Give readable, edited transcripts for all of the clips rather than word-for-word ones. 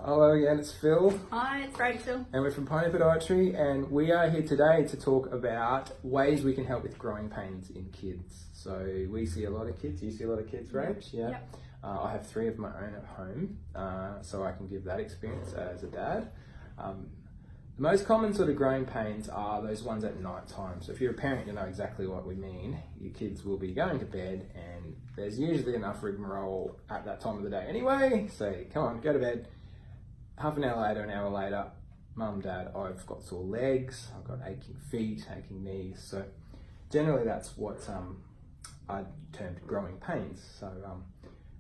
Hello again, it's Phil. Hi, it's Rachel. And we're from Pioneer Podiatry, and we are here today to talk about ways we can help with growing pains in kids. So we see a lot of kids. You see a lot of kids, Rach? Yeah. Yep. I have 3 of my own at home, so I can give that experience as a dad. The most common sort of growing pains are those ones at night time. So if you're a parent, you know exactly what we mean. Your kids will be going to bed, and there's usually enough rigmarole at that time of the day anyway. So come on, go to bed. Half an hour later, an hour later, Mum, Dad, I've got sore legs, I've got aching feet, aching knees. So generally that's what I termed growing pains. So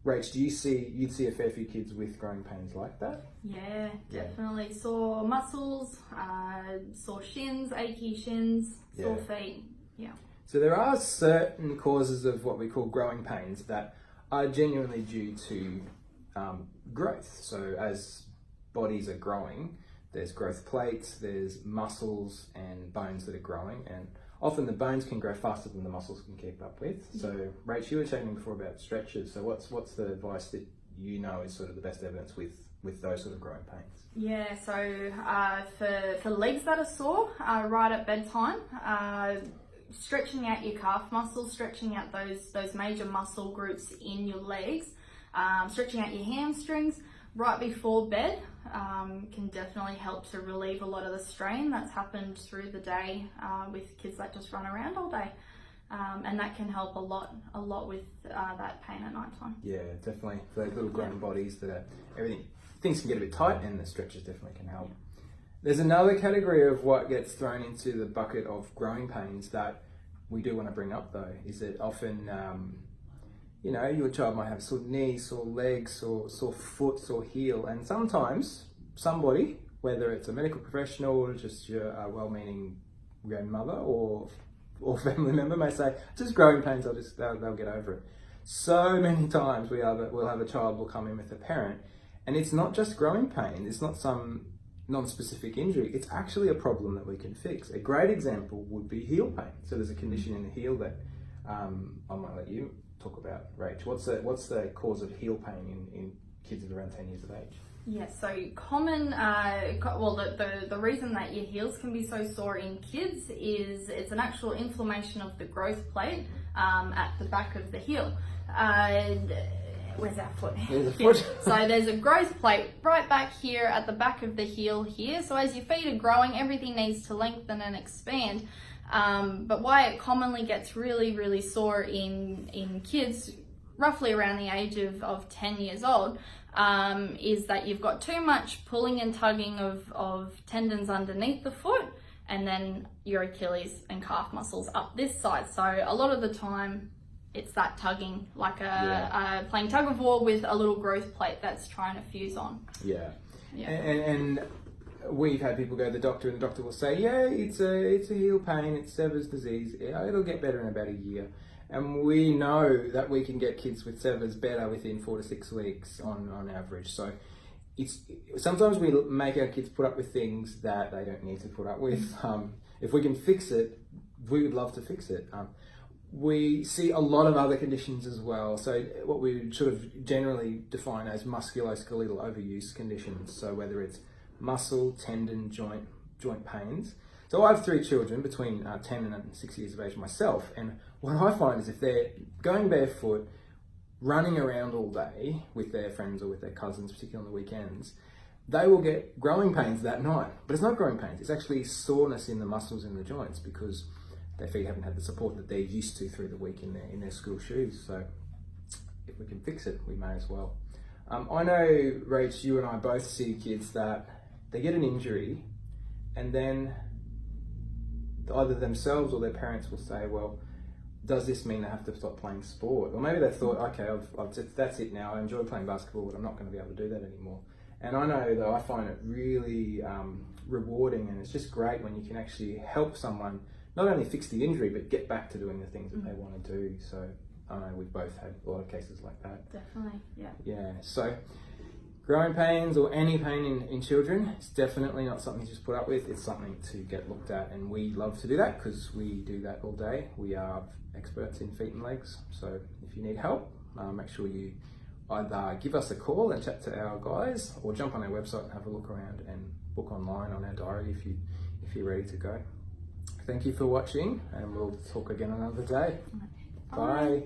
Rach, you'd see a fair few kids with growing pains like that? Yeah, definitely. Sore muscles, sore shins, achy shins, sore feet. Yeah. So there are certain causes of what we call growing pains that are genuinely due to growth. So as bodies are growing, there's growth plates, there's muscles and bones that are growing, and often the bones can grow faster than the muscles can keep up with. So Rach, you were chatting before about stretches. So what's the advice that you know is sort of the best evidence with those sort of growing pains? Yeah, so for legs that are sore, right at bedtime, stretching out your calf muscles, stretching out those major muscle groups in your legs, stretching out your hamstrings right before bed can definitely help to relieve a lot of the strain that's happened through the day with kids that just run around all day. And that can help a lot with that pain at night time. Yeah, definitely. For those little growing bodies that are things can get a bit tight, and the stretches definitely can help. There's another category of what gets thrown into the bucket of growing pains that we do want to bring up though, is that often your child might have sore knees, sore legs, sore foot, sore heel, and sometimes somebody, whether it's a medical professional or just your well-meaning grandmother or family member, may say, just growing pains, they'll get over it. So many times we'll have a child will come in with a parent, and it's not just growing pain, it's not some non-specific injury, it's actually a problem that we can fix. A great example would be heel pain. So there's a condition in the heel that I might let you talk about, Rach. What's the cause of heel pain in kids of around 10 years of age? Yeah, so common, the reason that your heels can be so sore in kids is it's an actual inflammation of the growth plate at the back of the heel. Where's our foot? There's a foot. So there's a growth plate right back here at the back of the heel here. So as your feet are growing, everything needs to lengthen and expand. But why it commonly gets really, really sore in kids, roughly around the age of 10 years old, is that you've got too much pulling and tugging of tendons underneath the foot, and then your Achilles and calf muscles up this side. So a lot of the time it's that tugging, like playing tug of war with a little growth plate that's trying to fuse on. Yeah. And we've had people go to the doctor, and the doctor will say, yeah, it's a heel pain, it's Sever's disease, it'll get better in about a year. And we know that we can get kids with Sever's better within 4 to 6 weeks on average. So sometimes we make our kids put up with things that they don't need to put up with. If we can fix it, we would love to fix it. We see a lot of other conditions as well. So what we would sort of generally define as musculoskeletal overuse conditions. So whether it's muscle, tendon, joint pains. So I have 3 children between 10 and 6 years of age myself, and what I find is if they're going barefoot, running around all day with their friends or with their cousins, particularly on the weekends, they will get growing pains that night. But it's not growing pains, it's actually soreness in the muscles in the joints because their feet haven't had the support that they're used to through the week in their school shoes. So if we can fix it, we may as well. I know, Rach, you and I both see kids that they get an injury, and then either themselves or their parents will say, well, does this mean they have to stop playing sport? Or maybe they've thought, okay, that's it now, I enjoy playing basketball, but I'm not going to be able to do that anymore. And I know that I find it really rewarding, and it's just great when you can actually help someone not only fix the injury, but get back to doing the things that they want to do. So I know we've both had a lot of cases like that. Definitely, yeah. Yeah, so growing pains or any pain in children, it's definitely not something to just put up with. It's something to get looked at, and we love to do that because we do that all day. We are experts in feet and legs, so if you need help, make sure you either give us a call and chat to our guys, or jump on our website and have a look around and book online on our diary if you're ready to go. Thank you for watching, and we'll talk again another day. Bye. Bye.